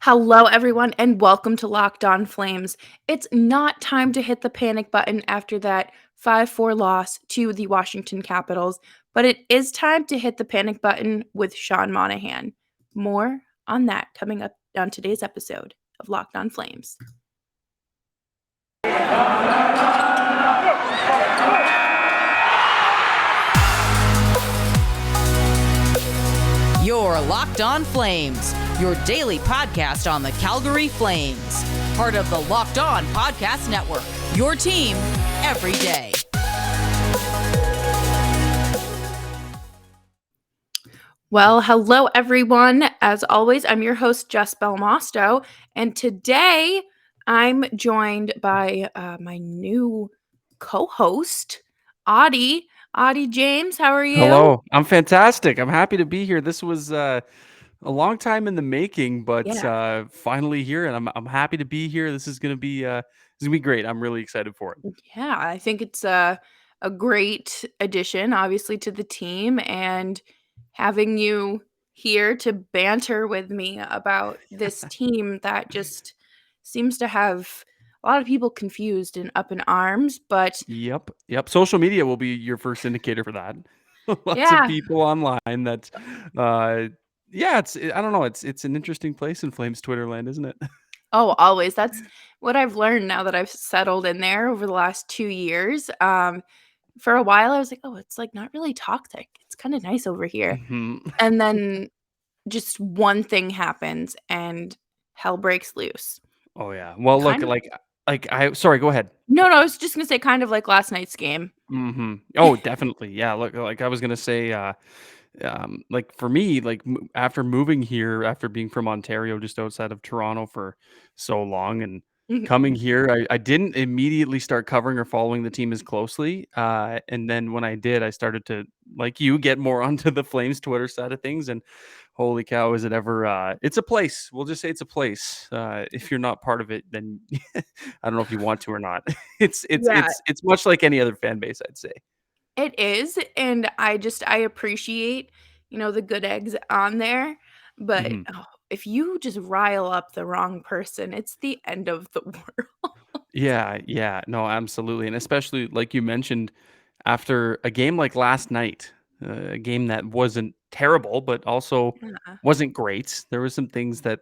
Hello, everyone, and welcome to Locked On Flames. It's not time to hit the panic button after that 5-4 loss to the Washington Capitals, but it is time to hit the panic button with Sean Monahan. More on that coming up on today's episode of Locked On Flames. You're Locked On Flames, your daily podcast on the Calgary Flames. Part of the Locked On Podcast Network, your team every day. Well, hello, everyone. As always, I'm your host, Jess Belmosto, and today I'm joined by my new co-host, Auddie James. How are you? Hello. I'm fantastic. I'm happy to be here. This was a long time in the making, but Yeah. finally here, and I'm happy to be here. This is gonna be great. I'm really excited for it. Yeah, I think it's a great addition, obviously, to the team, and having you here to banter with me about this team that just seems to have a lot of people confused and up in arms, but Yep. Social media will be your first indicator for that. Lots of yeah. people online that, uh, yeah, I don't know. It's an interesting place in Flames Twitter land, isn't it? Oh, always. That's what I've learned now that I've settled in there over the last 2 years. For a while, I was like, "Oh, it's, like, not really toxic. It's kinda nice over here." Mhm. And then just one thing happens and hell breaks loose. Oh yeah. Well, look, Kind of I sorry. Go ahead. No, I was just gonna say kind of like last night's game. Oh, definitely. Yeah. Look, like I was gonna say, like for me, like after moving here, after being from Ontario, just outside of Toronto for so long, and coming Mhm. here, I didn't immediately start covering or following the team as closely. And then when I did, I started to, like you, get more onto the Flames Twitter side of things. And holy cow, is it ever? It's a place. We'll just say it's a place. If you're not part of it, then I don't know if you want to or not. It's it's Yeah, it's it's much like any other fan base, I'd say. it is, and I appreciate, the good eggs on there, but, Mhm. oh, if you just rile up the wrong person, it's the end of the world. Yeah, no, absolutely, and especially like you mentioned, after a game like last night, a game that wasn't terrible, but also Yeah. wasn't great. There were some things that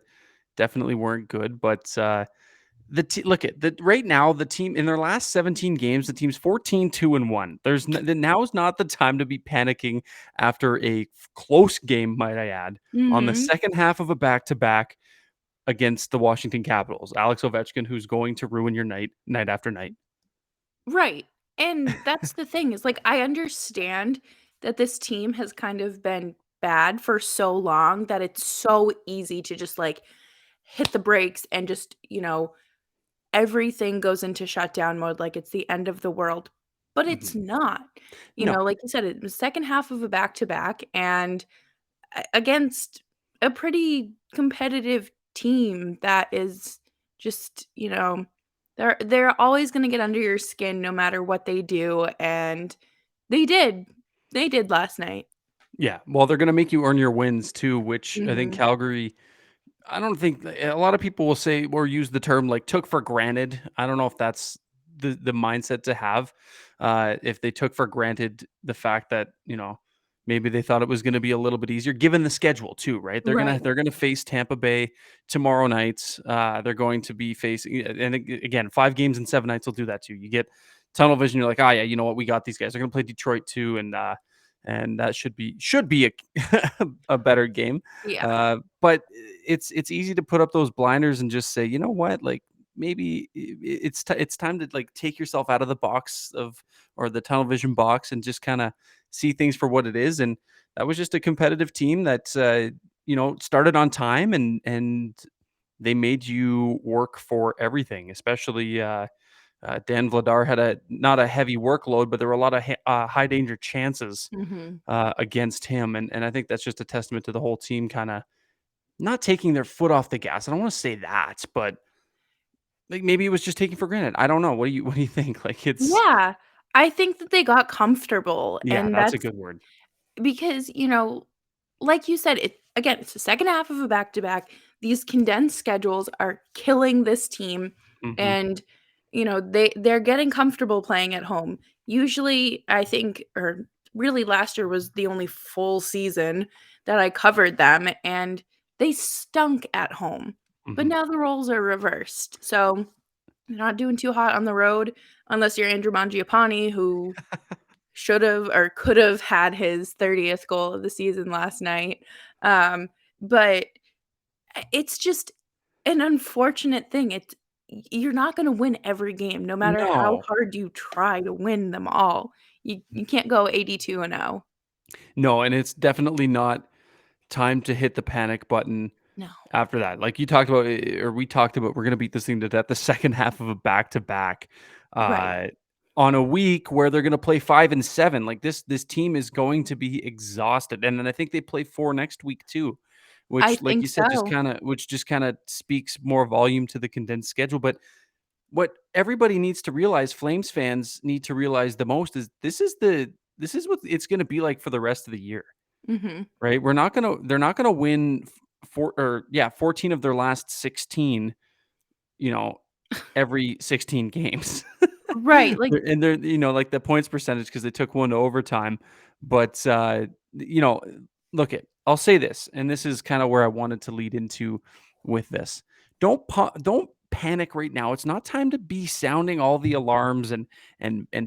definitely weren't good, but look at the right now the team in their last 17 games, the team's 14-2-1. Now is not the time to be panicking after a close game, might I add, on the Mhm. second half of a back to back against the Washington Capitals. Alex Ovechkin, who's going to ruin your night after night. Right, and that's the thing is, like, I understand that this team has kind of been bad for so long that it's so easy to just, like, hit the brakes and just, everything goes into shutdown mode like it's the end of the world, but it's Mhm. not. No. Like you said, it was second half of a back-to-back and against a pretty competitive team that is just, they're always gonna get under your skin no matter what they do, and they did. They did last night. Yeah. Well, they're gonna make you earn your wins too, which I think Mhm. Calgary. I don't think a lot of people will say or use the term like took for granted. I don't know if that's the mindset to have. If they took for granted the fact that maybe they thought it was going to be a little bit easier given the schedule too, right? They're gonna Right. they're gonna face Tampa Bay tomorrow night. They're going to be facing, and again, 5 games in 7 nights will do that too. You get tunnel vision. You're like, oh yeah, you know what? We got these guys. They're gonna play Detroit too, and that should be a a better game. Yeah. But it's easy to put up those blinders and just say, you know what, like maybe it's time to like take yourself out of the box of or the tunnel vision box and just kind of see things for what it is. And that was just a competitive team that started on time, and they made you work for everything, especially Dan Vladar had not a heavy workload, but there were a lot of high danger chances Mhm. against him, and I think that's just a testament to the whole team kind of not taking their foot off the gas. I don't want to say that, but like maybe it was just taken for granted. I don't know. What do you think? Like it's Yeah. I think that they got comfortable, yeah, and that's a that's good word. because, like you said, it's the second half of a back-to-back. these condensed schedules are killing this team, Mhm. and, they're getting comfortable playing at home. Usually, I think or really last year was the only full season that I covered them, and they stunk at home. But Mhm. now the roles are reversed, so they're not doing too hot on the road unless you're Andrew Mangiapane, who should've or could've had his 30th goal of the season last night. But it's just an unfortunate thing. You're not gonna win every game no matter how No. hard you try to win them all. You can't go 82-0. No, and it's definitely not time to hit the panic button No. after that. Like you talked about, or we talked about, we're gonna beat this thing to death the second half of a back-to-back, Right. uh, on a week where they're gonna play 5 and 7. Like this team is going to be exhausted, and then I think they play 4 next week too, I which, like think you said, so. just kinda speaks more volume to the condensed schedule. But what everybody needs to realize, Flames fans need to realize the most, is this is what it's gonna be like for the rest of the year. Mhm. Right? They're not gonna win 14 of their last 16, you know, every 16 games. Right, like They're, like the points percentage, because they took one to overtime. But you know, I'll say this, and this is kind of where I wanted to lead into with this. Don't panic right now. It's not time to be sounding all the alarms and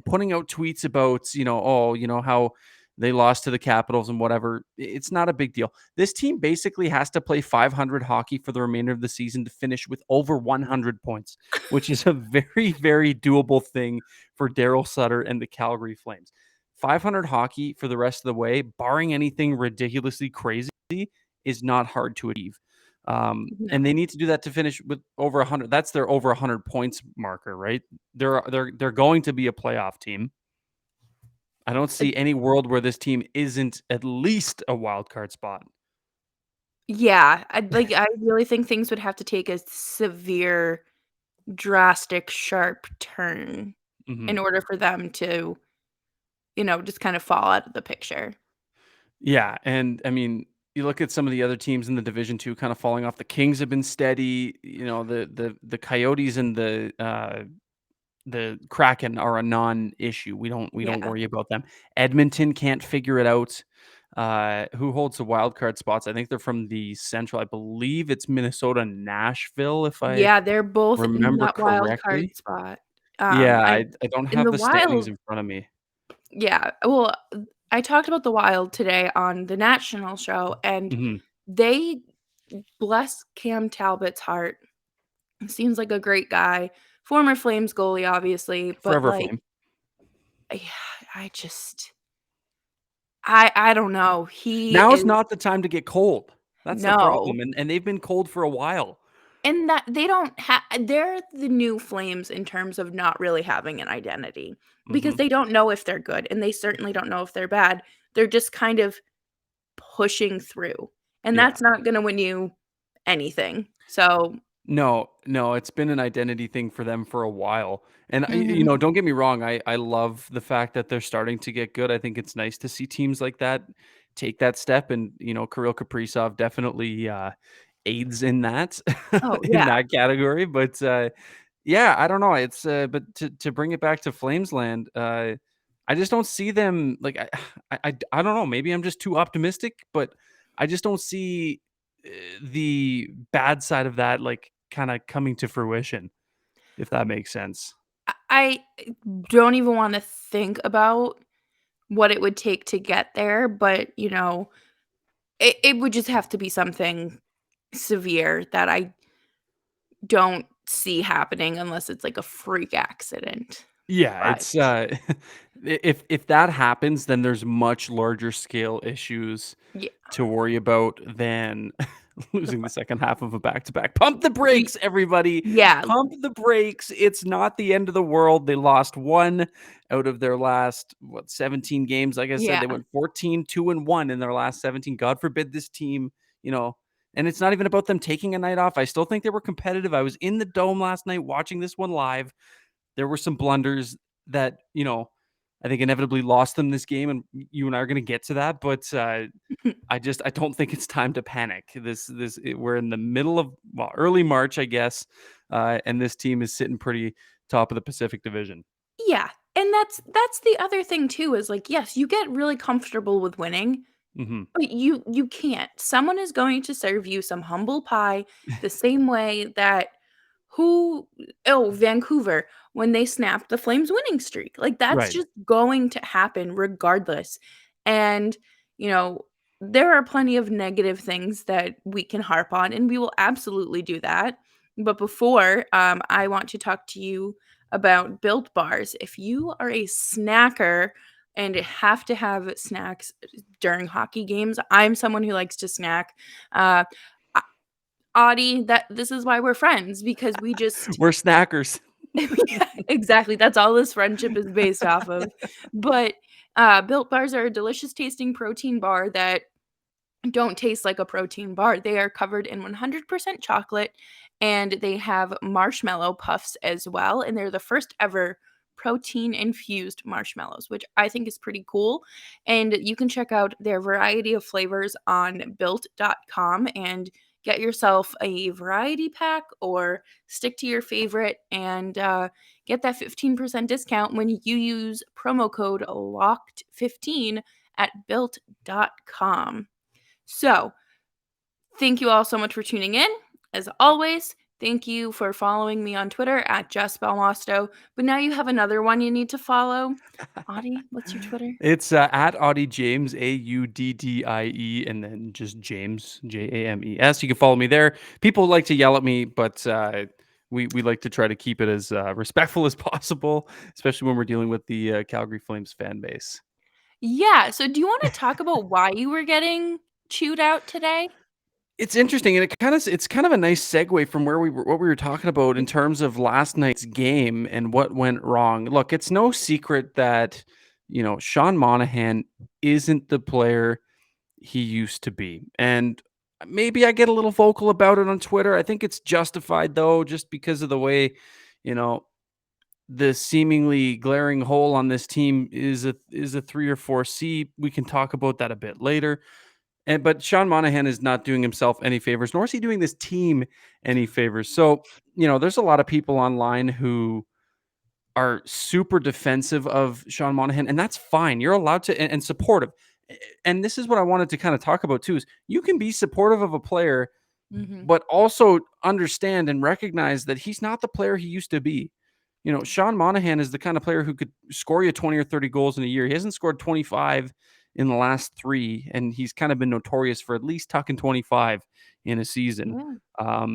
putting out tweets about, oh, how they lost to the Capitals and whatever. It's not a big deal. This team basically has to play 500 hockey for the remainder of the season to finish with over 100 points, which is a very, very doable thing for Daryl Sutter and the Calgary Flames. 500 hockey for the rest of the way, barring anything ridiculously crazy, is not hard to achieve. And they no. need to do that to finish with over 100. That's their over 100 points marker, right? They're going to be a playoff team. I don't Uh, see any world where this team isn't at least a wild card spot. yeah, I really think things would have to take a severe, drastic, sharp turn Mhm. in order for them to, just kind of fall out of the picture. Yeah, and I mean, you look at some of the other teams in the division too, kind of falling off. The Kings have been steady. The Coyotes and the Kraken are a non-issue. We don't Yeah. worry about them. Edmonton can't figure it out. Who holds the wild card spots? I think they're from the Central. I believe it's Minnesota, Nashville, if I Yeah, they're both in remember that wild card correctly. spot. Yeah, I I don't in have the the standings Wild in front of me. yeah, well, I talked about the Wild today on the national show, and Mhm. they bless Cam Talbot's heart. Seems like a great guy, former Flames goalie, obviously, but, Forever Flame. I I just I don't know. He Now is is not the time to get cold. That's the no. problem, and they've been cold for a while. And that they don't have they're the new Flames in terms of not really having an identity, because Mhm. they don't know if they're good, and they certainly don't know if they're bad. They're just kind of pushing through, and Yeah. that's not gonna win you anything. So No, no, it's been an identity thing for them for a while. And mhm. don't get me wrong, I love the fact that they're starting to get good. I think it's nice to see teams like that take that step, and Kirill Kaprizov definitely aids in that Oh, in yeah. that category. But yeah, I don't know. It's but to bring it back to Flamesland, I just don't see them like I don't know. Maybe I'm just too optimistic, but I just don't see uh, the bad side of that like kind of coming to fruition, if that makes sense. I don't even wanna think about what it would take to get there, but, it would just have to be something severe that I don't see happening unless it's like a freak accident. Yeah, But it's if that happens, then there's much larger scale issues yeah, to worry about than the losing fu the second half of a back-to-back. Pump the y brakes, everybody. yeah, Pump the brakes. It's not the end of the world. They lost 1 out of their last, 17 games. Like I said, yeah, they went 14, 2 and 1 in their last 17. God forbid this team, you know, and it's not even about them taking a night off. I still think they were competitive. I was in the dome last night watching this one live. There were some blunders that, I think inevitably lost them this game, and you and I are going to get to that. But I don't think it's time to panic. We're in the middle of early March, I guess, and this team is sitting pretty top of the Pacific Division. Yeah, and that's the other thing too is, like, yes, you get really comfortable with winning, Hmm. but you can't. Someone is going to serve you some humble pie the same way that who Vancouver, when they snapped the Flames winning streak. Like, that's Right. just going to happen regardless. And, you know, there are plenty of negative things that we can harp on, and we will absolutely do that. But before, I want to talk to you about Built Bars. If you are a snacker and have to have snacks during hockey games, I'm someone who likes to snack. Uh, Auddie, that this is why we're friends, because we just We're snackers. yeah, exactly, that's all this friendship is based off of. But, Built Bars are a delicious tasting protein bar that don't taste like a protein bar. They are covered in 100% chocolate, and they have marshmallow puffs as well, and they're the first ever protein-infused marshmallows, which I think is pretty cool, and you can check out their variety of flavors on built.com and get yourself a variety pack or stick to your favorite and, get that 15% discount when you use promo code LOCKED15 at built.com. So, thank you all so much for tuning in. As always, thank you for following me on Twitter at Jess Belmosto. But now you have another one you need to follow. Auddie, what's your Twitter? It's at Auddie James, Auddie, and then just James, James. You can follow me there. People like to yell at me, but we like to try to keep it as respectful as possible, especially when we're dealing with the Calgary Flames fan base. Yeah, so do you want to talk about why you were getting chewed out today? It's interesting, and it's kind of a nice segue from what we were talking about in terms of last night's game and what went wrong. Look, it's no secret that Sean Monahan isn't the player he used to be, and maybe I get a little vocal about it on Twitter. I think it's justified though, just because of the way you know the seemingly glaring hole on this team is a 3 or 4C. We can talk about that a bit later. But Sean Monahan is not doing himself any favors, nor is he doing this team any favors. So, there's a lot of people online who are super defensive of Sean Monahan, and that's fine. You're allowed to and supportive. And this is what I wanted to kind of talk about too, is you can be supportive of a player, Mhm. but also understand and recognize that he's not the player he used to be. Sean Monahan is the kind of player who could score you 20 or 30 goals in a year. He hasn't scored 25 in the last 3, and he's kind of been notorious for at least tucking 25 in a season. Yeah.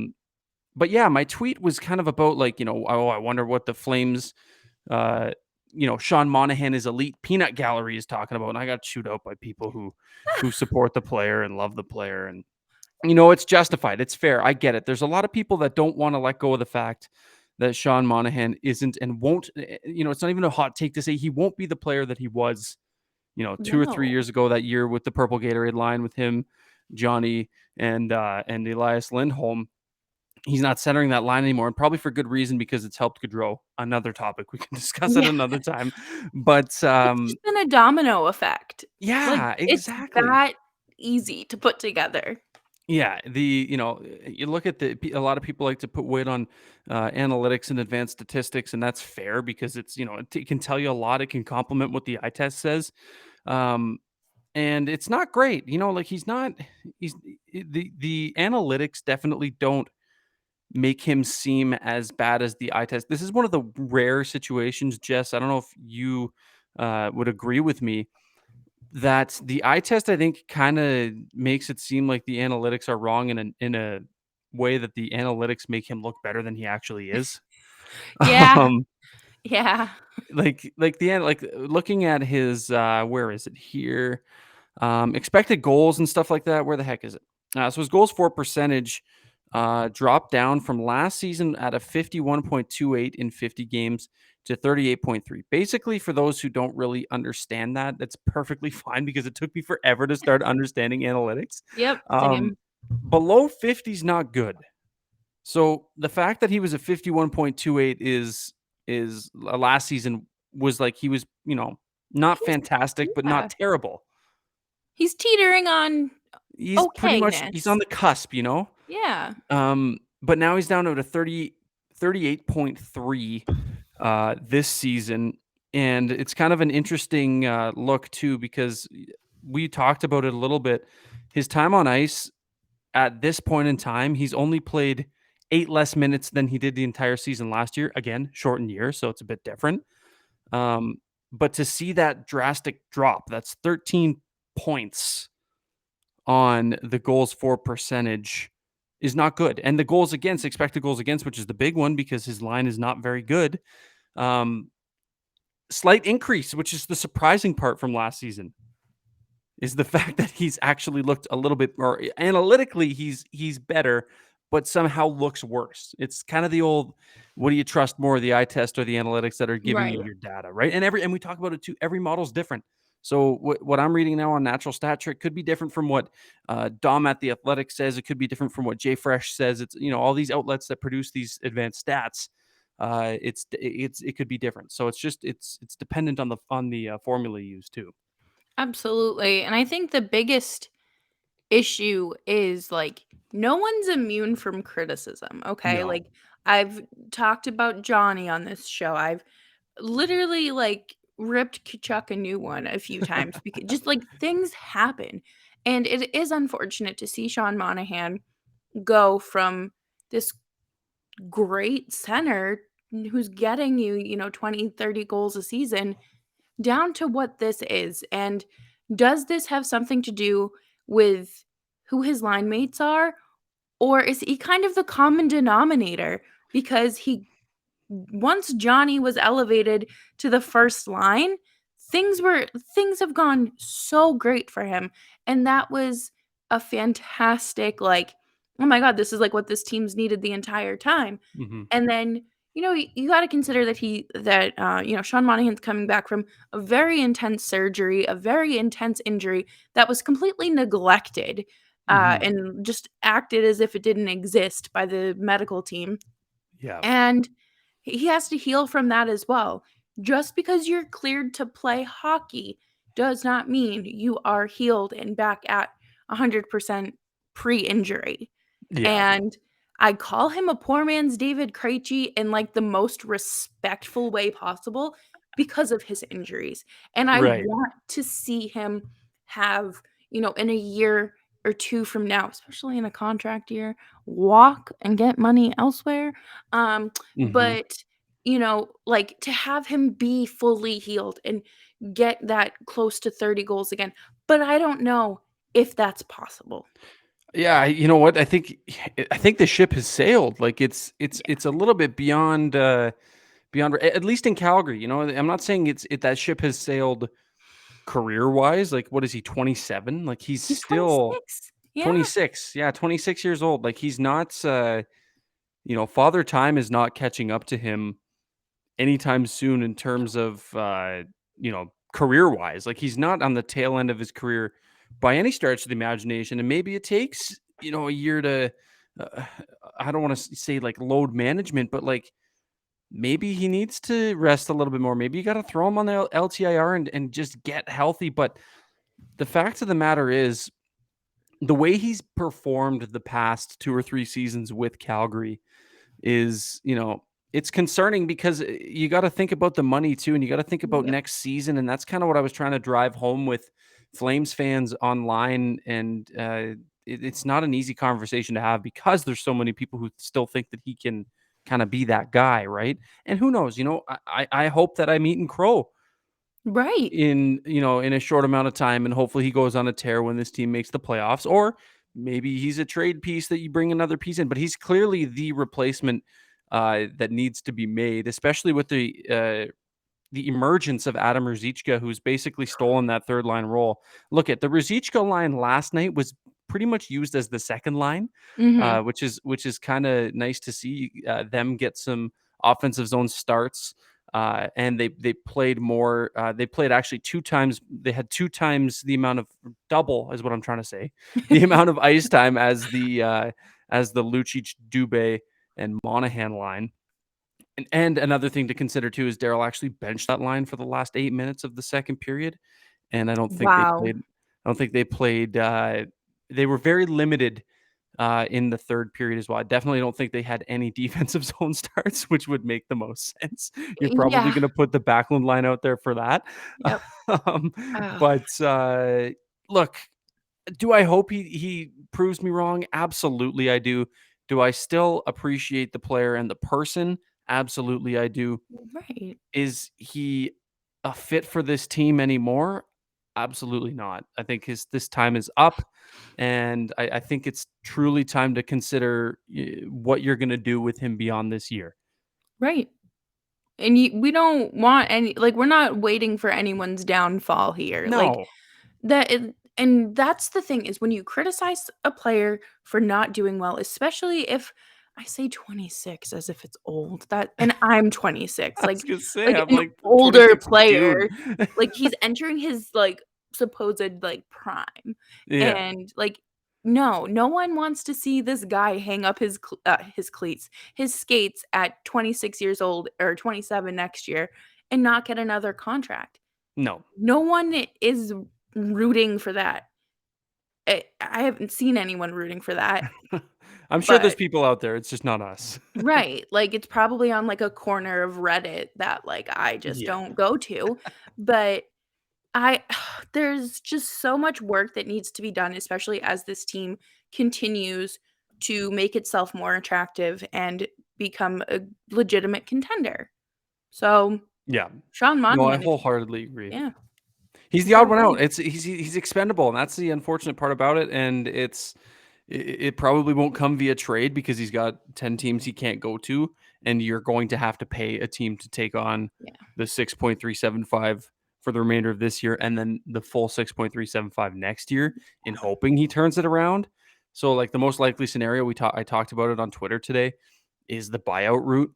But yeah, my tweet was kind of about like, I wonder what the Flames, uh, Sean Monahan is elite peanut gallery is talking about. And I got chewed out by people who support the player and love the player. And it's justified. It's fair. I get it. There's a lot of people that don't want to let go of the fact that Sean Monahan isn't and won't, it's not even a hot take to say he won't be the player that he was, 2 or 3 years No. ago, that year with the purple Gatorade line with him, Johnny, and Elias Lindholm. He's not centering that line anymore, and probably for good reason, because it's helped Gaudreau. Another topic we can discuss at Yeah. another time. But It's just been a domino effect. Like, yeah, it's exactly. that easy to put together. Yeah, you look at a lot of people like to put weight on analytics and advanced statistics, and that's fair because it can tell you a lot. It can complement what the eye test says, um, and it's not great. Like he's the analytics definitely don't make him seem as bad as the eye test. This is one of the rare situations, Jess. I don't know if you would agree with me that the eye test, I think, kind of makes it seem like the analytics are wrong in a way that the analytics make him look better than he actually is. Yeah. Um, Yeah. looking at his where is it here? Expected goals and stuff like that. Where the heck is it? So his goals for percentage dropped down from last season at a 51.28 in 50 games to 38.3. Basically, for those who don't really understand that, that's perfectly fine because it took me forever to start understanding analytics. Yep, Um, same. below 50 is not good. So the fact that he was a 51.28 is last season was like he was, Not He's fantastic, but yeah. not terrible. He's teetering on He's pretty much he's on okayness. the cusp, you know? Yeah. But now he's down to a 38.3 this season, and it's kind of an interesting look too because we talked about it a little bit. His time on ice at this point in time, he's only played 8 less minutes than he did the entire season last year. Again, shortened year, so it's a bit different. Um, but to see that drastic drop, that's 13 points on the goals for percentage is not good. And the goals against, expected goals against, which is the big one because his line is not very good. Um, Slight increase, which is the surprising part from last season, is the fact that he's actually looked a little bit more analytically. He's better, but somehow looks worse. It's kind of the old, what do you trust more, the eye test or the analytics that are giving you Right. your data, right? And we talk about it too. Every model's different. So what I'm reading now on Natural Stat Trick could be different from what Dom at the Athletic says. It could be different from what Jay Fresh says. It's all these outlets that produce these advanced stats. It could be different. So it's dependent on the formula used too. Absolutely. And I think the biggest issue is like no one's immune from criticism, okay? No. Like I've talked about Johnny on this show. I've literally like ripped Kachuk a new one a few times because just like things happen. And it is unfortunate to see Sean Monahan go from this great center who's getting you, 20, 30 goals a season down to what this is. And does this have something to do with who his line mates are? Or is he kind of the common denominator because once Johnny was elevated to the first line, things have gone so great for him. And that was a fantastic, like, oh my God, this is like what this team's needed the entire time. Hmm. And then, you got to consider that Sean Monahan's coming back from a very intense surgery, a very intense injury that was completely neglected Hmm. and just acted as if it didn't exist by the medical team. Yeah. And he has to heal from that as well. Just because you're cleared to play hockey does not mean you are healed and back at 100% pre-injury. Yeah. And I call him a poor man's David Krejci in like the most respectful way possible because of his injuries. And I Right. want to see him have, in a year or two from now, especially in a contract year, walk and get money elsewhere. Mhm. But like to have him be fully healed and get that close to 30 goals again. But I don't know if that's possible. Yeah, you know what? I think the ship has sailed. Like it's a little bit beyond at least in Calgary, I'm not saying that ship has sailed career-wise. Like what is he, 27? Like he's He's still 26. Yeah. 26. Yeah, 26 years old. Like he's not father time is not catching up to him anytime soon in terms of career wise. Like he's not on the tail end of his career by any stretch of the imagination. And maybe it takes a year to uh, I don't want to say like load management, but like maybe he needs to rest a little bit more. Maybe you got to throw him on the LTIR and just get healthy. But the fact of the matter is, the way he's performed the past 2 or 3 seasons with Calgary is, it's concerning because you got to think about the money too, and you got to think about Yep. next season. And that's kind of what I was trying to drive home with Flames fans online. And it's not an easy conversation to have because there's so many people who still think that he can kind of be that guy, right? And who knows? I hope that I'm eating crow Right. in a short amount of time, and hopefully he goes on a tear when this team makes the playoffs, or maybe he's a trade piece that you bring another piece in. But he's clearly the replacement that needs to be made, especially with the emergence of Adam Ruzicka, who's basically stolen that third line role. Look, at the Ruzicka line last night was pretty much used as the second line, Mhm. which is kind of nice to see them get some offensive zone starts. And they played more. They played actually 2 times. They had 2 times the amount of double, is what I'm trying to say, the amount of ice time as the Lucic, Dubé, and Monahan line. And another thing to consider too is Daryl actually benched that line for the last 8 minutes of the second period, and I don't think they Wow. played. I don't think they played. They were very limited in the third period as well. I definitely don't think they had any defensive zone starts, which would make the most sense. You're probably Yeah. going to put the Backlund line out there for that. Yep. Um, Oh, but look, do I hope he proves me wrong? Absolutely, I do. Do I still appreciate the player and the person? Absolutely, I do. right. Is he a fit for this team anymore? Absolutely not. I think this time is up, and I think it's truly time to consider what you're going to do with him beyond this year. Right. And we don't want any like, we're not waiting for anyone's downfall here, like, No, and that's the thing is when you criticize a player for not doing well, especially if I say 26 as if it's old, that and I'm 26, I was gonna say like I'm an like older 26 in player, June. like, he's entering his, like, supposed, like, prime, Yeah, and, like, no one wants to see this guy hang up his cleats, his skates at 26 years old or 27 next year and not get another contract. no. No one is rooting for that. I haven't seen anyone rooting for that, I'm sure there's but people out there. It's just not us. right, like, it's probably on, like, a corner of Reddit that, like, I just Yeah, don't go to, but I there's just so much work that needs to be done, especially as this team continues to make itself more attractive and become a legitimate contender. So, yeah. Sean No, I Monahan, if wholeheartedly agree. yeah, He's you the odd gotta one out. leave. He's expendable, and that's the unfortunate part about it. And it probably won't come via trade because he's got 10 teams he can't go to, and you're going to have to pay a team to take on Yeah, the 6.375 for the remainder of this year, and then the full 6.375 next year, in hoping he turns it around. So, like the most likely scenario I talked about it on Twitter today is the buyout route.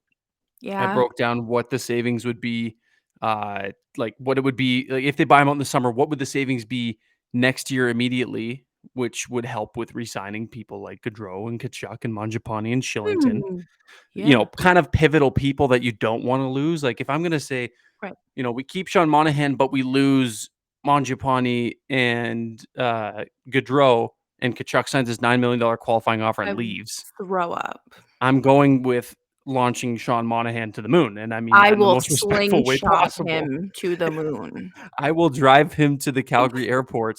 I yeah, broke down what the savings would be, like what it would be like if they buy him out in the summer. What would the savings be next year immediately, which would help with re-signing people like Gaudreau and Kachuk and Mangiapane and Shillington. hmm, yeah, Kind of pivotal people that you don't want to lose. Like if I'm gonna say, right. we keep Sean Monahan, but we lose Mangiapane and Gaudreau, and Kachuk signs his $9 million qualifying offer I and would leaves. throw up. I'm going with launching Sean Monahan to the moon, and I mean I that in the will most respectful way slingshot possible. him to the moon. I will drive him to the Calgary airport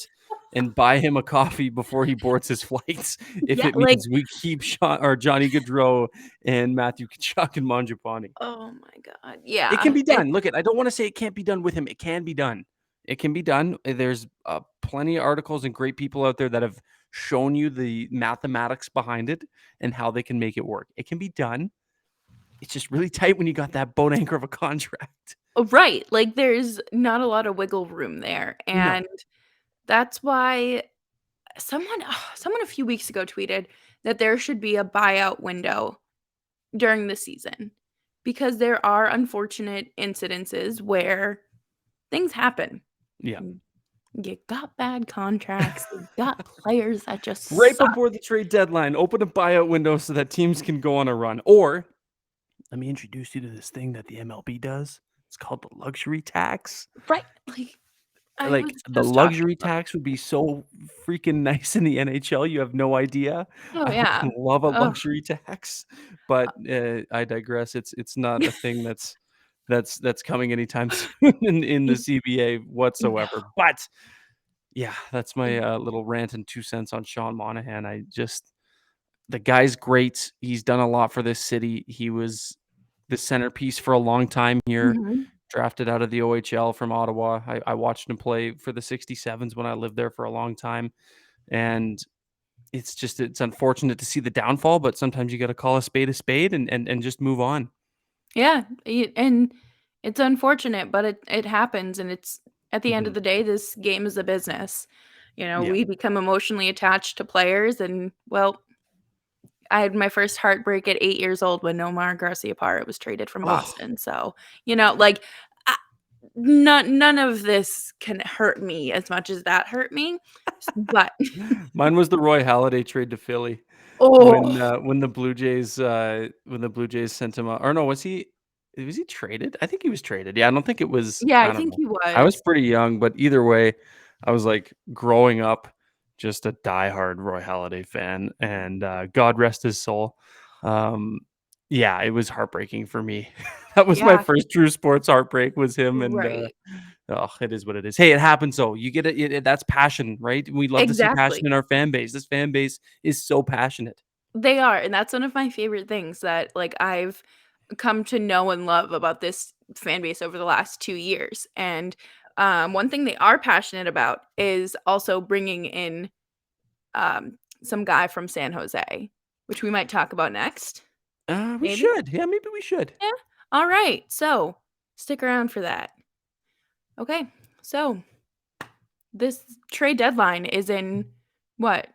and buy him a coffee before he boards his flights if Yeah, it like means we keep Sean or Johnny Gaudreau and Matthew Tkachuk and Mangiapane. oh my god, It can yeah, be done. Look, I don't want to say it can't be done with him. It can be done. It can be done. There's plenty of articles and great people out there that have shown you the mathematics behind it and how they can make it work. It can be done. It's just really tight when you got that boat anchor of a contract. right, like, there's not a lot of wiggle room there, No. and that's why someone a few weeks ago tweeted that there should be a buyout window during the season, because there are unfortunate incidences where things happen. Yeah. You got bad contracts, you got players that Right just suck. before the trade deadline, open a buyout window so that teams can go on a run. Or let me introduce you to this thing that the MLB does. It's called the luxury tax. Right, like, I Like was the just talking luxury about tax would be so freaking nice in the NHL. You have no idea. oh, I would yeah. love a Ugh. luxury tax, but I digress. It's not a thing that's coming anytime soon in the CBA No. whatsoever. But yeah, that's my little rant and 2 cents on Sean Monahan. The guy's great. He's done a lot for this city. He was the centerpiece for a long time here, Mhm. drafted out of the OHL from Ottawa. I watched him play for the 67s when I lived there for a long time. And it's unfortunate to see the downfall, but sometimes you got to call a spade and just move on. Yeah, and it's unfortunate, but it happens, and it's at the end of Mhm. the day, this game is a business. Yeah. We become emotionally attached to players, and, well, I had my first heartbreak at 8 years old when Nomar Garciaparra was traded from Oh, Boston, so, like, I none of this can hurt me as much as that hurt me, but mine was the Roy Halladay trade to Philly oh, when the Blue Jays sent him or no, was he? Was he traded? I think he was traded. Yeah, I don't think it was. Yeah, I I don't think know. he I was was. pretty young, but either way, I was like growing up just a diehard Roy Halladay fan, and God rest his soul. Um, yeah, it was heartbreaking for me. That was my Yeah, first true sports heartbreak was him, and right. oh, it is what it is. Hey, it happens though. You get it. That's passion, right? We love to see passion Exactly. in our fan base. This fan base is so passionate. They are, and that's one of my favorite things that, like, I've come to know and love about this fan base over the last 2 years, and, one thing they are passionate about is also bringing in, some guy from San Jose, which we might talk about next, We maybe? should. Yeah, maybe we should. Yeah? Alright, so, stick around for that. Okay, so, this trade deadline is in, what,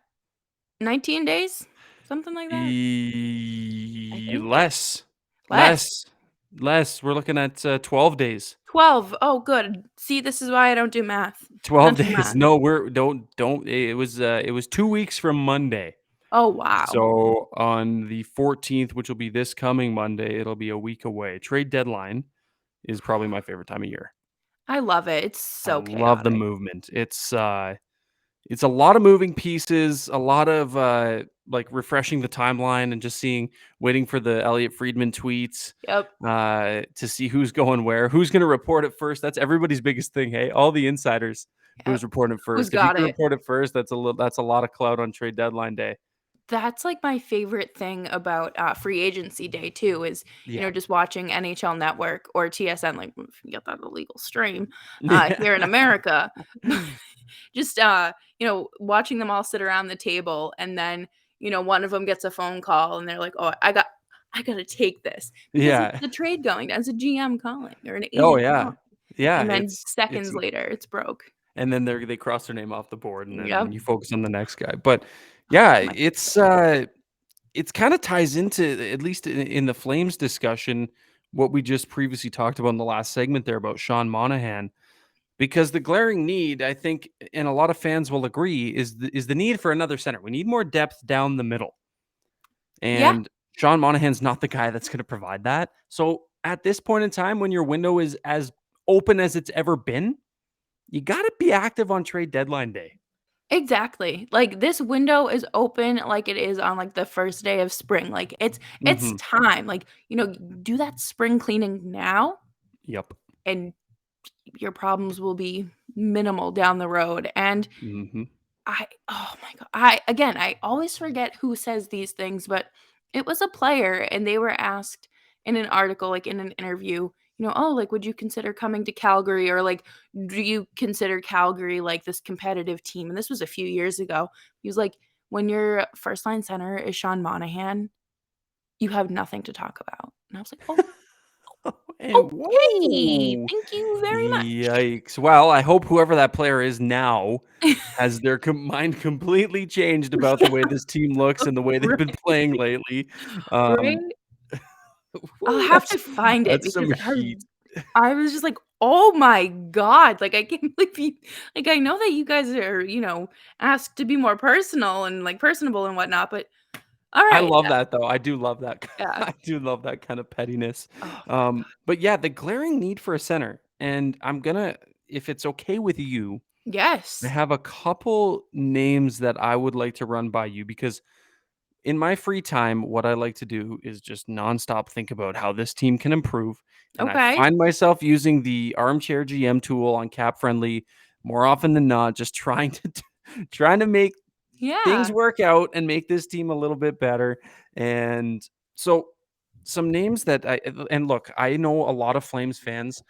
19 days? Something like that? I think? Less, Less. less, less. We're looking at 12 days. 12. Oh, good. See, this is why I don't do math. 12 Mental days. math. No, we're don't. It was 2 weeks from Monday. Oh, wow. So on the 14th, which will be this coming Monday, it'll be a week away. Trade deadline is probably my favorite time of year. I love it. It's I so love the chaotic. movement. It's a lot of moving pieces, a lot of like refreshing the timeline and just waiting for the Elliot Friedman tweets Yep. to see who's going where, who's going to report it first. That's everybody's biggest thing. Hey, all the insiders, Yep. who's reporting it Who's first. If you got can it? report it first, that's a lot of clout on trade deadline day. That's, like, my favorite thing about, free agency day too is, Yeah. just watching NHL Network or TSN, like, if you get that illegal stream, here in Yeah. America. Just, watching them all sit around the table and then, one of them gets a phone call and they're like, "Oh, I gotta take this," because it's Yeah. the trade going down. It's a GM calling or an Oh agent yeah. calling, Yeah. and then It's seconds later, it's broke. and then they cross their name off the board and then Yep. you focus on the next guy. But yeah, My it's kind of ties into, at least in the Flames discussion, what we just previously talked about in the last segment there about Sean Monahan, because the glaring need, I think, and a lot of fans will agree, is the need for another center. We need more depth down the middle, Yeah, and Sean Monahan's not the guy that's going to provide that. So at this point in time, when your window is as open as it's ever been, you got to be active on trade deadline day. exactly. Like, this window is open like it is on, like, the first day of spring. Like, it's Hmm. time. Like, do that spring cleaning now, Yep. and your problems will be minimal down the road, and Hmm. oh my god. I always forget who says these things, but it was a player and they were asked in an article, like in an interview, "Oh, like would you consider coming to Calgary or like do you consider Calgary like this competitive team?" And this was a few years ago. He was like, "When your first line center is Sean Monahan, you have nothing to talk about." And I was like, "Oh, And okay. whoa, Thank you very much." yikes! Well, I hope whoever that player is now has their mind completely changed about the way this team looks and the way they've been Right. playing lately. Um, Right? I'll woo, have to find it that's because some heat. I was just like, "Oh my god." Like, I can't believe you like, I know that you guys are, asked to be more personal and, like, personable and whatnot, but I alright. love that though. I do love that. Yeah. I do love that kind of pettiness. Oh my god. But yeah, the glaring need for a center, and I'm gonna, if it's okay with you, I Yes. have a couple names that I would like to run by you because in my free time, what I like to do is just nonstop think about how this team can improve. And I Okay. find myself using the armchair GM tool on Cap Friendly more often than not, just trying to trying to make things Yeah. work out and make this team a little bit better. And so some names that and look, I know a lot of Flames fans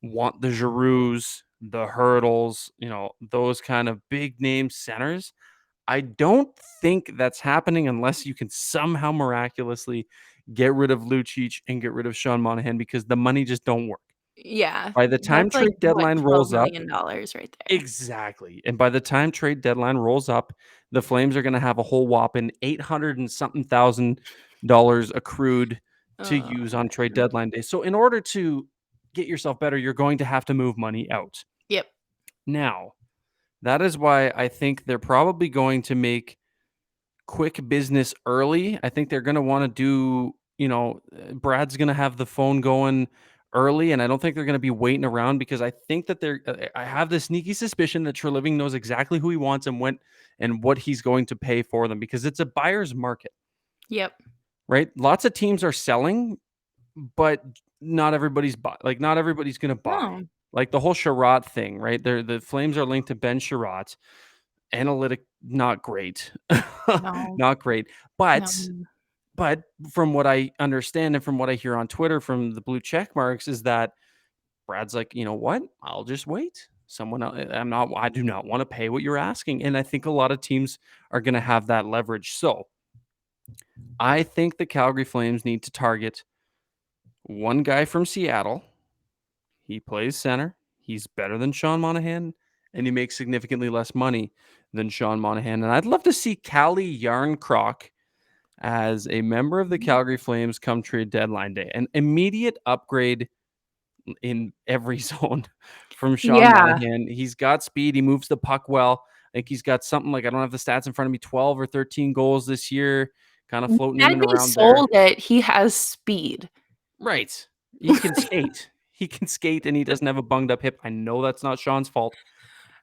want the Giroux, the Hurdles, those kind of big name centers. I don't think that's happening unless you can somehow miraculously get rid of Lucic and get rid of Sean Monahan because the money just don't work. Yeah. By the time That's like, trade what, deadline rolls up, $12,000,000 right there. exactly. And by the time trade deadline rolls up, the Flames are going to have a whole whopping 800 and something thousand dollars accrued to Oh, use on trade man. deadline day. So in order to get yourself better, you're going to have to move money out. Yep. Now, that is why I think they're probably going to make quick business early. I think they're going to want to do Brad's going to have the phone going early, and I don't think they're going to be waiting around because I think that I have this sneaky suspicion that Treliving knows exactly who he wants and what he's going to pay for them because it's a buyer's market, Yep. right? Lots of teams are selling, but not everybody's not everybody's going to buy. No. Like the whole Sherratt thing, right? The Flames are linked to Ben Sherratt. Analytic, not great. No. Not great. No. But from what I understand and from what I hear on Twitter from the blue check marks is that Brad's like, you know what? I'll just wait. I do not want to pay what you're asking. And I think a lot of teams are going to have that leverage. So I think the Calgary Flames need to target one guy from Seattle. He plays center. He's better than Sean Monahan, and he makes significantly less money than Sean Monahan. And I'd love to see Callie Yarncroc as a member of the Calgary Flames come trade deadline day. An immediate upgrade in every zone from Sean Yeah. Monahan. He's got speed. He moves the puck well. I think he's got something like, I don't have the stats in front of me, 12 or 13 goals this year, kind of floating in I'd and be around there. sold that he has speed. Right. He can skate. He can skate and he doesn't have a bunged up hip. I know that's not Sean's fault,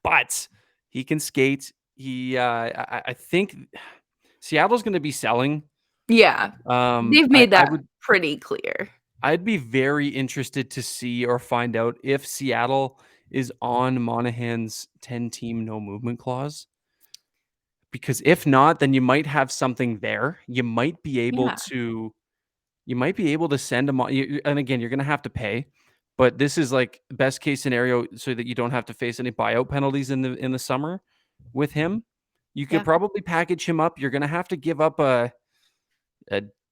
but he can skate. I think Seattle's going to be selling. Yeah. They've made that pretty clear. I'd be very interested to see or find out if Seattle is on Monahan's 10-team no movement clause. Because if not, then you might have something there. You might be able to send him on. And again, you're going to have to pay. But this is like best case scenario so that you don't have to face any buyout penalties in the summer with him. You could probably package him up. You're going to have to give up a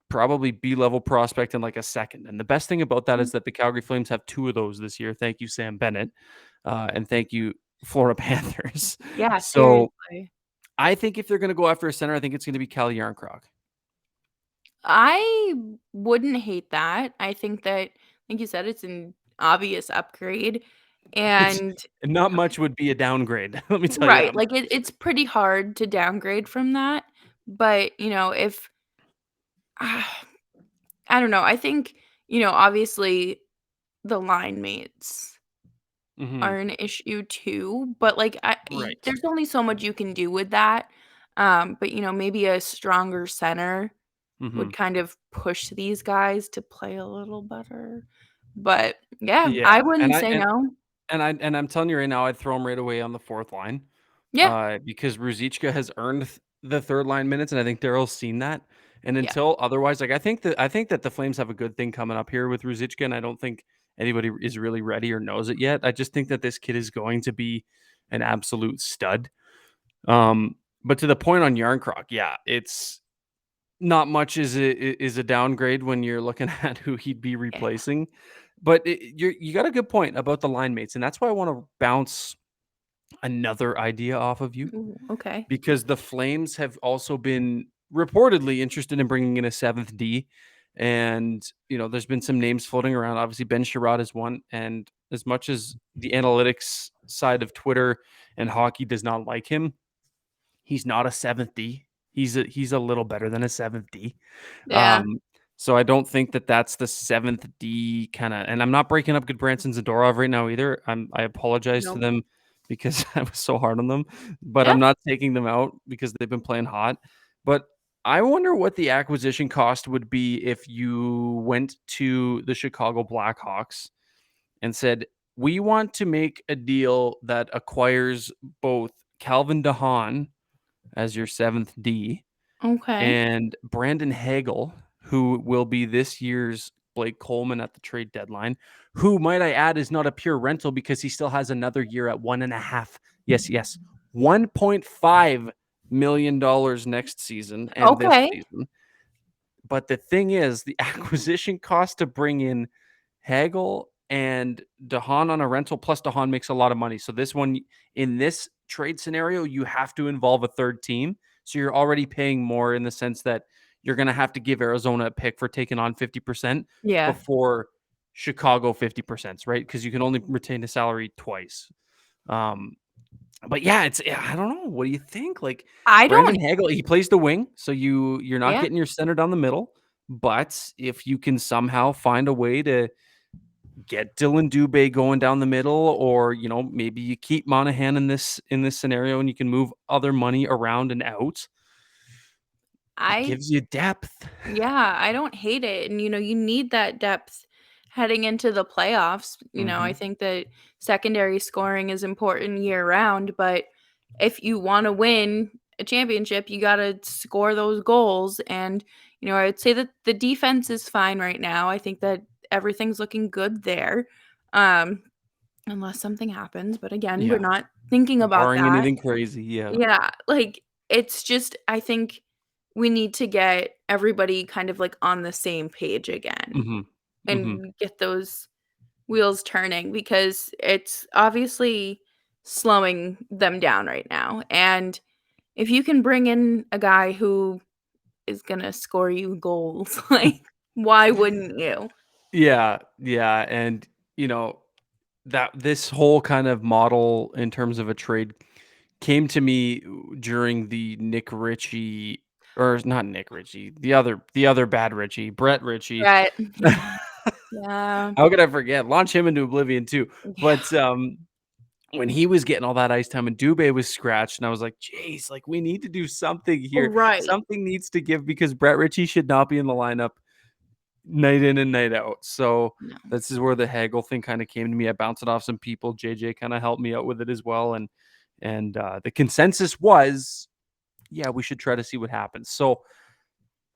probably B-level prospect in like a second. And the best thing about that is that the Calgary Flames have 2 of those this year. Thank you, Sam Bennett. And thank you, Florida Panthers. Yeah, So seriously. I think if they're going to go after a center, I think it's going to be Callie Yarncroc. I wouldn't hate that. I think that, like you said, it's an obvious upgrade. And not much would be a downgrade. Let me tell you right, that. like it's pretty hard to downgrade from that. But, if I don't know, I think, obviously the line mates are an issue too, but like Right. there's only so much you can do with that. But maybe a stronger center would kind of push these guys to play a little better. But yeah, I wouldn't say no. And I'm telling you right now, I'd throw him right away on the 4th line. Yeah. Because Ruzicka has earned the 3rd line minutes, and I think Daryl's seen that. And Yeah. until otherwise, like I think that the Flames have a good thing coming up here with Ruzicka, and I don't think anybody is really ready or knows it yet. I just think that this kid is going to be an absolute stud. But to the point on Yarncroc, yeah, it's not much is a downgrade when you're looking at who he'd be replacing. But you got a good point about the line mates, and that's why I want to bounce another idea off of you. Ooh, okay. Because the Flames have also been reportedly interested in bringing in a 7th D. And, there's been some names floating around. Obviously, Ben Sherratt is one. And as much as the analytics side of Twitter and hockey does not like him, he's not a 7th D. He's a little better than a 7th D. Yeah. So I don't think that that's the 7th D kind of, and I'm not breaking up Goodbranson Zadorov right now either. I apologize to them because I was so hard on them, but I'm not taking them out because they've been playing hot. But I wonder what the acquisition cost would be if you went to the Chicago Blackhawks and said, we want to make a deal that acquires both Calvin DeHaan as your 7th D Okay. and Brandon Hagel, who will be this year's Blake Coleman at the trade deadline, who, might I add, is not a pure rental because he still has another year at 1.5. Yes, $1.5 million next season and this season. But the thing is, the acquisition cost to bring in Hagel and DeHaan on a rental, plus DeHaan makes a lot of money. So this one, in this trade scenario, you have to involve a 3rd team. So you're already paying more in the sense that you're going to have to give Arizona a pick for taking on 50% before Chicago 50%, right? Because you can only retain a salary twice. But yeah, I don't know. What do you think? Like I Brandon don't Hagel, he plays the wing, so you're not getting your center down the middle. But if you can somehow find a way to get Dylan Dubé going down the middle, or maybe you keep Monahan in this scenario, and you can move other money around and out, it I gives you depth. Yeah, I don't hate it, and, you need that depth heading into the playoffs. I Mhm. think that secondary scoring is important year round, but if you wanna win a championship, you gotta score those goals, and, I would say that the defense is fine right now. I think that everything's looking good there, um, unless something happens, but again, we're Yeah, not thinking about barring that. anything crazy, yeah. Yeah, like, it's just I think we need to get everybody kind of, like, on the same page again Mhm. Mhm. and get those wheels turning because it's obviously slowing them down right now, and if you can bring in a guy who is gonna score you goals, like, why wouldn't you? Yeah, yeah, and, you know, that this whole kind of model in terms of a trade came to me during the Nick Ritchie, or not Nick Ritchie, the other bad Ritchie, Brett Ritchie. Right, yeah, yeah, How could I forget? Launch him into oblivion too. yeah, But, when he was getting all that ice time and Dubé was scratched, and I was like, "Jeez, like, we need to do something here. right, Something needs to give because Brett Ritchie should not be in the lineup night in and night out." So, no, this is where the haggle thing kinda came to me. I bounced it off some people. JJ kinda helped me out with it as well, and the consensus was, yeah, we should try to see what happens. So,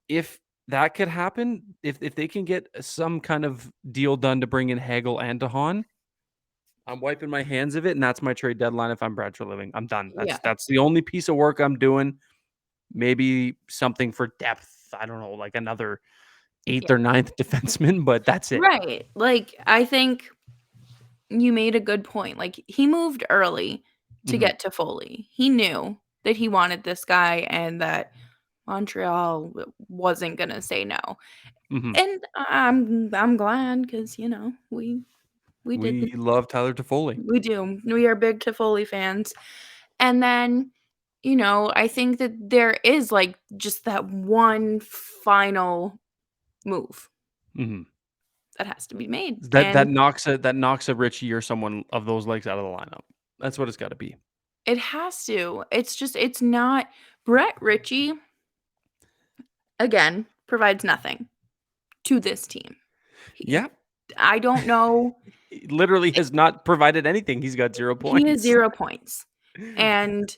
if that could happen, if they can get some kind of deal done to bring in Hagel and DeHaan, I'm wiping my hands of it, and that's my trade deadline if I'm Brad Living. I'm done. That's yeah, that's the only piece of work I'm doing. Maybe something for depth. I don't know, like another eighth yeah. or ninth defenseman, but that's it. Right, like, I think you made a good point, like, he moved early to Mhm, get to Foley. He knew that he wanted this guy and that Montreal wasn't gonna say no, mhm. and I'm glad because we did We the love Tyler Toffoli. we do. We are big Toffoli fans, and then, I think that there is, like, just that one final move Mhm. that has to be made, That that and knocks a that knocks a Richie or someone of those legs out of the lineup. That's what it's gotta be. it has to. It's not Brett Ritchie, again, provides nothing to this team. He Yeah. I don't know. He literally I has not provided anything. He's got 0 He has points. 0 points, and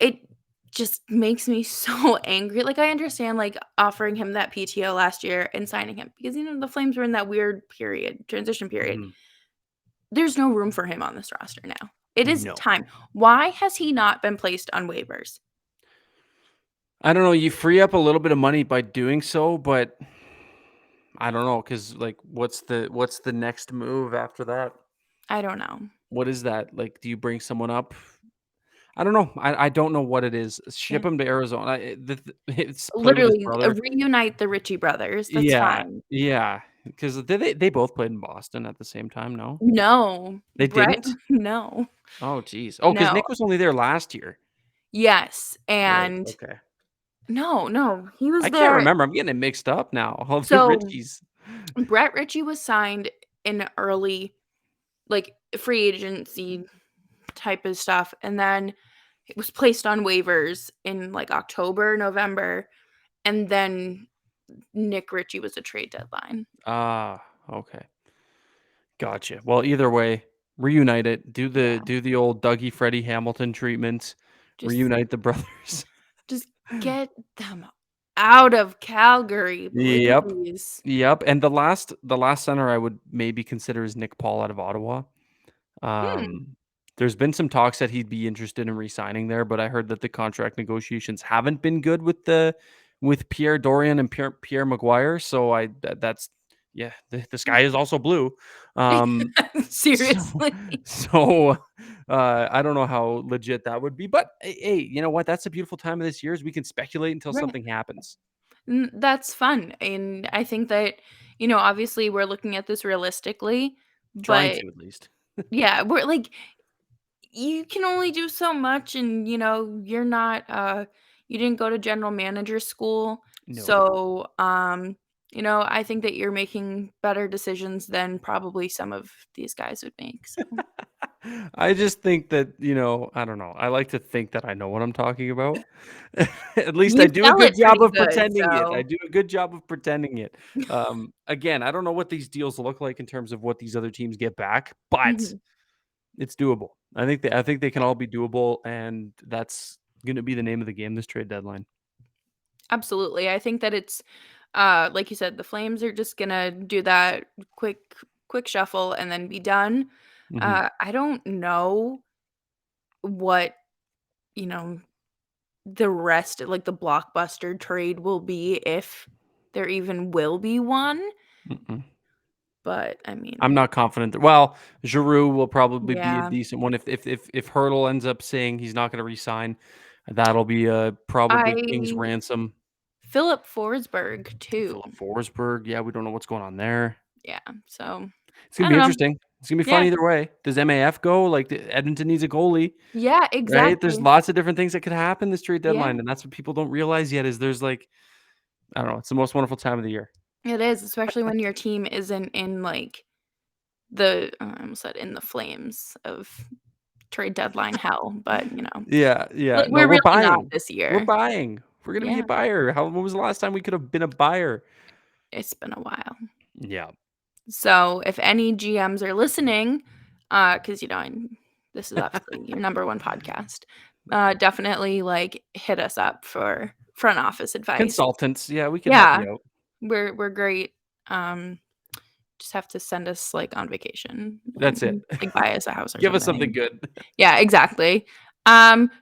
it just makes me so angry. Like, I understand, like, offering him that PTO last year and signing him because, the Flames were in that weird period, transition period. Mhm. There's no room for him on this roster now. It is No. time. Why has he not been placed on waivers? I don't know, you free up a little bit of money by doing so, but I don't know, cause like, what's the next move after that? I don't know. What is that? Like, do you bring someone up? I don't know. I don't know what it is. Yeah. Ship him to Arizona. It's play with his Literally, brother. reunite the Ritchie brothers. That's Yeah, fine. yeah. Because they both played in Boston at the same time, no? No. They Brett didn't? no. Oh, geez. Oh, because No. Nick was only there last year. Yes, Right, and okay. no, he was I can't there. remember. I'm getting it mixed up now. All the So, Richies. Brett Ritchie was signed in early, like, free agency type of stuff, and then it was placed on waivers in, like, October, November, and then Nick Ritchie was a trade deadline. Ah, okay. Gotcha. Well, either way, reunite it. Do the Yeah, do the old Dougie Freddie Hamilton treatment. just Reunite the brothers. just get them out of Calgary, Yep. please. Yep. And the last center I would maybe consider is Nick Paul out of Ottawa. Hmm, Um, there's been some talks that he'd be interested in re-signing there, but I heard that the contract negotiations haven't been good with Pierre Dorian and Pierre Maguire. So that's yeah, the sky is also blue. Um, so seriously. so I don't know how legit that would be, but hey, you know what? That's the beautiful time of this year is we can speculate until Right. something happens. That's fun, and I think that, obviously, we're looking at this realistically, Trying but to at least. yeah, we're like, you can only do so much, and, you're not, you didn't go to general manager school, No. So, I think that you're making better decisions than probably some of these guys would make. So I just think that, I don't know. I like to think that I know what I'm talking about. At least you I do a sell good it job pretty of good. pretending it. I So do a good job of pretending it. Again, I don't know what these deals look like in terms of what these other teams get back, but Mhm. it's doable. I think they can all be doable, and that's going to be the name of the game this trade deadline. Absolutely. I think that it's like you said, the Flames are just gonna do that quick shuffle and then be done. Mhm. I don't know what, you know, the rest, like the blockbuster trade will be if there even will be one. Mm-mm. But I I'm mean, not confident that. Well, Giroux will probably be a yeah. decent one if Hurdle ends up saying he's not going to resign. That'll be probably King's I ransom. Philip Forsberg too. Philip Forsberg, yeah, we don't know what's going on there. Yeah. So It's I gonna be don't know. interesting. It's gonna be fun Yeah. either way. Does MAF go? Like Edmonton needs a goalie, Yeah, right? There's exactly. lots of different things that could happen this trade Yeah. deadline, and that's what people don't realize yet. Is there's like I don't know. It's the most wonderful time of the year. It is, especially when your team isn't in like I almost said in the flames of trade deadline hell, but, Yeah, yeah. like, No, we're we're really not buying. this We're year. buying. We're gonna be a Yeah, buyer. When was the last time we could have been a buyer? it's been a while. Yeah, So, if any GMs are listening, 'cause, this is obviously your number one podcast, definitely, like, hit us up for front office advice. consultants. Yeah, we can help Yeah, you out. we're great. Um, just have to send us, like, on vacation That's it. and, like, buy us a house or Give us something something. good. Yeah, exactly.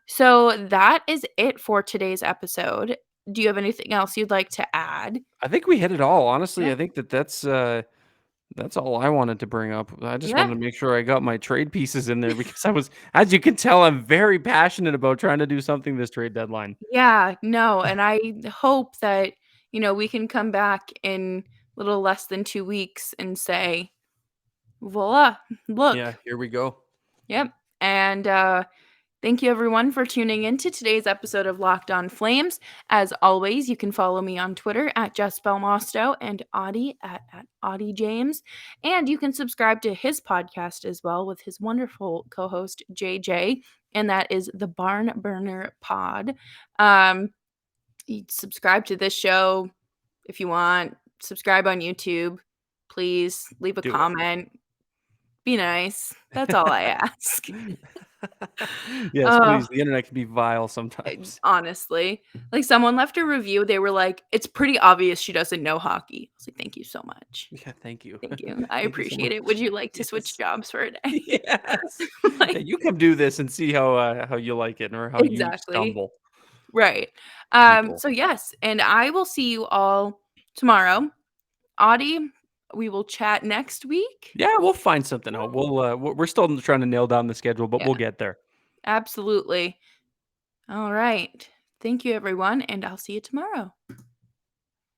So that is it for today's episode. Do you have anything else you'd like to add? I think we hit it all. Honestly, Yeah. I think that's all I wanted to bring up. I just Yeah. wanted to make sure I got my trade pieces in there because as you can tell, I'm very passionate about trying to do something this trade deadline. Yeah, no, and I hope that, we can come back in little less than 2 weeks and say, "Voila, Yeah, look." here we go. Yep. And thank you, everyone, for tuning in to today's episode of Locked On Flames. As always, you can follow me on Twitter at Jess Belmosto and Auddie at Auddie James. And you can subscribe to his podcast as well with his wonderful co host, JJ, and that is the Barn Burner Pod. You subscribe to this show if you want, subscribe on YouTube. Please leave a Do it. comment. Be nice. That's all I ask. Yes, Oh, please. The internet can be vile sometimes. honestly, like someone left a review. They were like, "It's pretty obvious she doesn't know hockey." I was like, "Thank you so much. Yeah, thank you. Thank you. I Thank you so appreciate it. Would much. you like to switch Yes. jobs for a day?" Yes. Yeah, Like, you come do this and see how you like it or how you exactly. stumble, Right. people. So yes, and I will see you all tomorrow. Audie, we will chat next week. Yeah, we'll find something out. We're still trying to nail down the schedule, but Yeah, we'll get there. absolutely. All right. Thank you, everyone, and I'll see you tomorrow.